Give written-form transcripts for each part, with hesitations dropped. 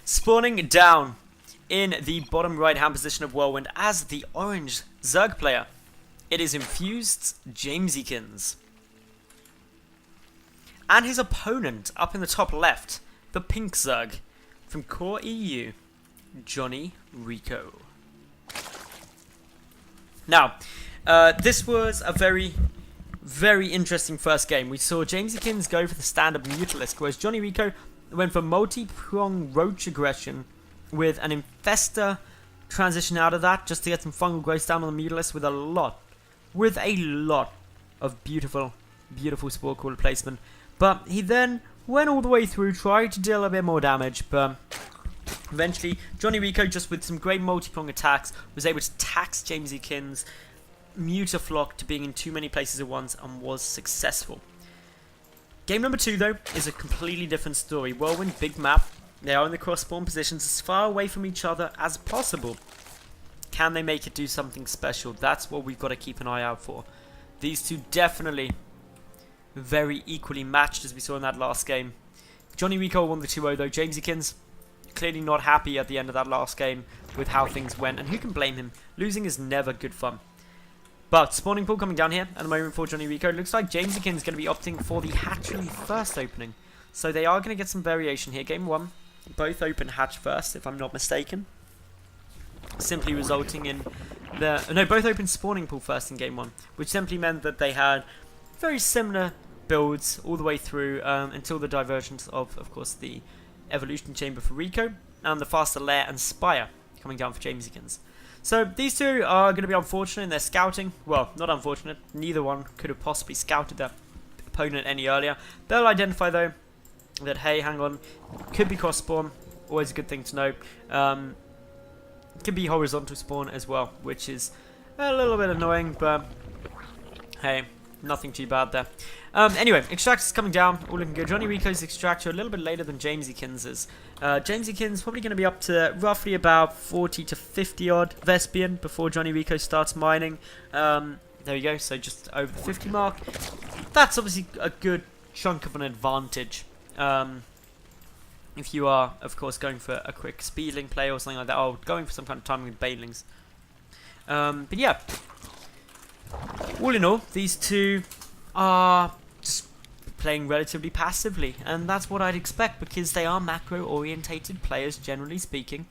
Spawning down in the bottom right hand position of Whirlwind as the orange Zerg player, it is infused Jamesykins. And his opponent up in the top left, the pink Zerg from Core EU, JonnyREcco. Now, this was a very interesting first game. We saw Jamesykins go for the standard Mutalisk, whereas JonnyREcco went for multi-prong roach aggression with an infestor transition out of that just to get some fungal growth down on the Mutalisk with a lot of beautiful spore cooler placement. But he then went all the way through, tried to deal a bit more damage, but eventually JonnyREcco, just with some great multi-prong attacks, was able to tax Jamesykins' Mutaflock to being in too many places at once and was successful. Game number 2, though, is a completely different story. Whirlwind, big map. They are in the cross-spawn positions as far away from each other as possible. Can they make it do something special? That's what we've got to keep an eye out for. These two definitely very equally matched, as we saw in that last game. JonnyREcco won the 2-0, though. Jamesykins clearly not happy at the end of that last game with how things went, and who can blame him? Losing is never good fun. But spawning pool coming down here at the moment for JonnyREcco. It looks like Jamesykins is going to be opting for the hatchery first opening. So they are going to get some variation here. Game 1, both open hatch first, if I'm not mistaken. Simply resulting in both open spawning pool first in game 1, which simply meant that they had very similar builds all the way through until the divergence of course, the evolution chamber for Rico and the faster lair and spire coming down for Jamesykins. So these two are going to be unfortunate in their scouting. Well, not unfortunate. Neither one could have possibly scouted their opponent any earlier. They'll identify, though, that, hey, hang on, could be cross spawn. Always a good thing to know. Could be horizontal spawn as well, which is a little bit annoying, but hey, nothing too bad there. Anyway, Extractor's coming down, all looking good. JonnyREcco's Extractor a little bit later than Jamesykins'. Jamesykins probably going to be up to roughly about 40 to 50 odd Vespian before JonnyREcco starts mining. There we go, so just over the 50 mark. That's obviously a good chunk of an advantage. If you are, of course, going for a quick speedling play or something like that, or going for some kind of timing with banelings. But yeah, all in all, these two are just playing relatively passively, and that's what I'd expect because they are macro-orientated players, generally speaking.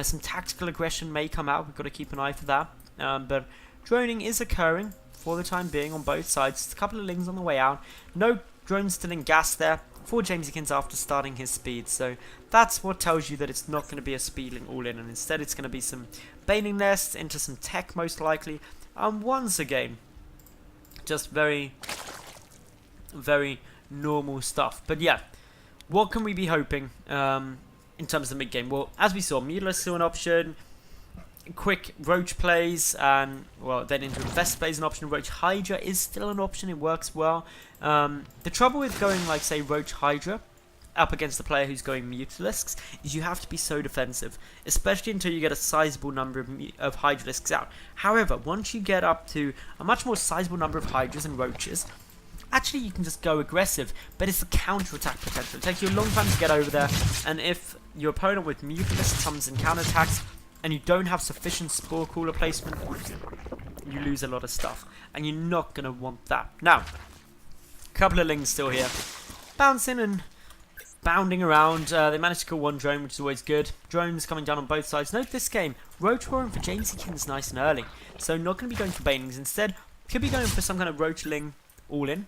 Some tactical aggression may come out, we've got to keep an eye for that. But droning is occurring for the time being on both sides. Just a couple of lings on the way out. No drones still in gas there for Jamesykins after starting his speed, so that's what tells you that it's not going to be a speedling all-in, and instead it's going to be some baning nests into some tech most likely, and once again, just very normal stuff. But yeah, what can we be hoping in terms of the mid-game? Well, as we saw, Mutalisk still an option, quick Roach plays, and well, then into Infest plays an option. Roach Hydra is still an option, it works well. The trouble with going, like, say, Roach Hydra up against the player who's going Mutalisks is you have to be so defensive, especially until you get a sizable number of Hydralisks out. However, once you get up to a much more sizable number of Hydras and Roaches, actually you can just go aggressive, but it's the counter-attack potential. It takes you a long time to get over there, and if your opponent with Mutalisks comes and counter-attacks, and you don't have sufficient spore cooler placement, you lose a lot of stuff, and you're not going to want that. Now, a couple of lings still here, bouncing and bounding around. They managed to kill one drone, which is always good. Drones coming down on both sides. Note this game, Roach roaring for Jamesykins nice and early, so not going to be going for banelings. Instead, could be going for some kind of Roach ling all-in.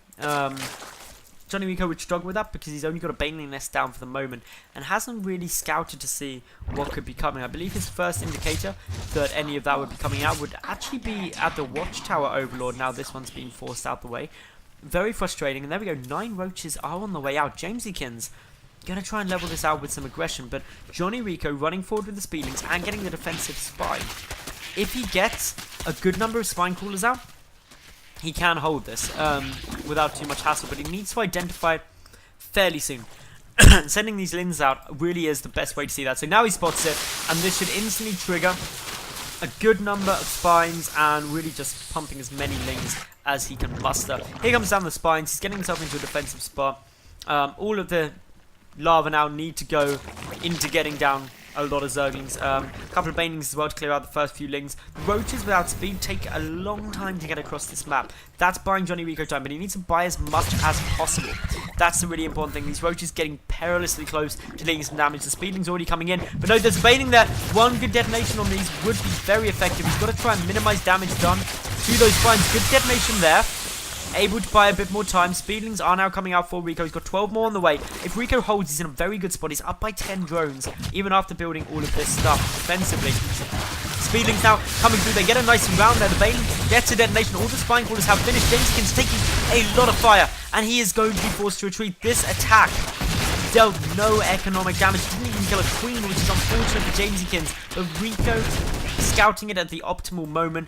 JonnyREcco would struggle with that because he's only got a baneling nest down for the moment and hasn't really scouted to see what could be coming. I believe his first indicator that any of that would be coming out would actually be at the Watchtower Overlord. Now this one's being forced out the way. Very frustrating, and there we go, 9 roaches are on the way out. Jamesykins going to try and level this out with some aggression, but JonnyREcco running forward with the speedlings and getting the defensive spine. If he gets a good number of spine crawlers out, he can hold this without too much hassle, but he needs to identify it fairly soon. Sending these lins out really is the best way to see that. So now he spots it, and this should instantly trigger a good number of spines and really just pumping as many lings as he can muster. Here comes down the spines. He's getting himself into a defensive spot. All of the lava now need to go into getting down a lot of Zerglings. A couple of Banelings as well to clear out the first few Lings. The Roaches without speed take a long time to get across this map. That's buying JonnyREcco time, but he needs to buy as much as possible. That's the really important thing. These Roaches getting perilously close to dealing some damage. The Speedling's already coming in, but no, there's a Baneling there. One good detonation on these would be very effective. He's got to try and minimize damage done to those spines. Good detonation there. Able to buy a bit more time. Speedlings are now coming out for Rico. He's got 12 more on the way. If Rico holds, he's in a very good spot. He's up by 10 drones, even after building all of this stuff defensively. Speedlings now coming through. They get a nice round there. The Bane gets a detonation. All the spine crawlers have finished. Jamesykins taking a lot of fire, and he is going to be forced to retreat. This attack dealt no economic damage. Didn't even kill a queen, which is unfortunate for Jamesykins. But Rico, scouting it at the optimal moment,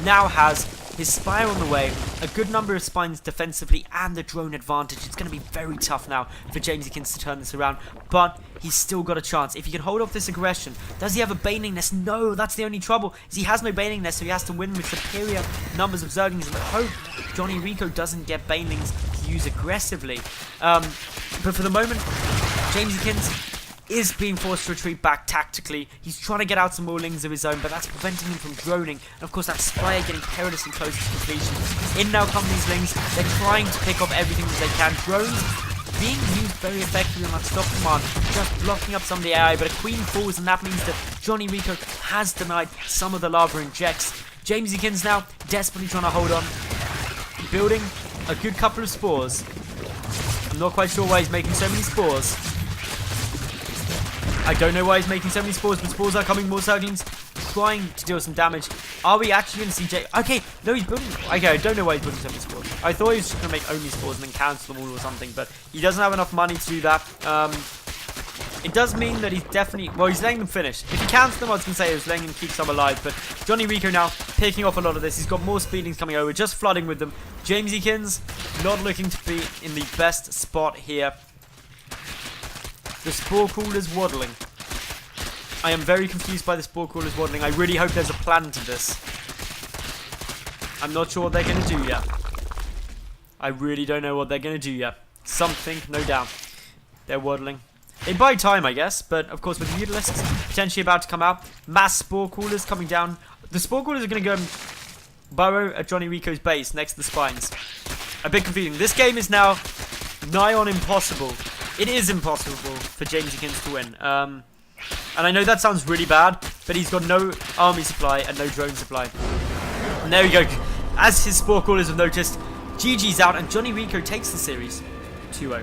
now has his Spire on the way, a good number of spines defensively, and the drone advantage. It's going to be very tough now for Jamesykins to turn this around, but he's still got a chance. If he can hold off this aggression, does he have a Baning Nest? No, that's the only trouble, is he has no Baning Nest, so he has to win with superior numbers of Zerglings, and I hope JonnyREcco doesn't get Banelings to use aggressively. But for the moment, Jamesykins is being forced to retreat back tactically. He's trying to get out some more Lings of his own, but that's preventing him from droning. And of course, that Spire getting perilously close to completion. In now come these Lings. They're trying to pick off everything that they can. Drones being used very effectively on that stop command, just blocking up some of the AI, but a queen falls, and that means that JonnyREcco has denied some of the lava injects. Jamesykins now desperately trying to hold on, building a good couple of spores. I'm not quite sure why he's making so many spores. I don't know why he's making so many spores, but spores are coming. More Zerglings trying to deal some damage. Are we actually going to see Okay, no, he's building... Okay, I don't know why he's building so many spores. I thought he was just going to make only spores and then cancel them all or something, but he doesn't have enough money to do that. It does mean that he's definitely... Well, he's letting them finish. If he cancels them, I was going to say he was letting them keep some alive, but JonnyREcco now picking off a lot of this. He's got more Speedlings coming over, just flooding with them. Jamesykins not looking to be in the best spot here. The Spore Crawler's waddling. I am very confused by the Spore Crawler's waddling. I really hope there's a plan to this. I'm not sure what they're going to do yet. I really don't know what they're going to do yet. Something, no doubt. They're waddling. They buy time, I guess, but of course with Mutalisks potentially about to come out, mass Spore Crawlers coming down. The Spore Crawlers are going to go and burrow at JonnyREcco's base next to the spines. A bit confusing. This game is now nigh on impossible. It is impossible for Jamesykins to win. And I know that sounds really bad, but he's got no army supply and no drone supply. And there we go. As his Spore Crawlers have noticed, GG's out, and JonnyREcco takes the series 2-0.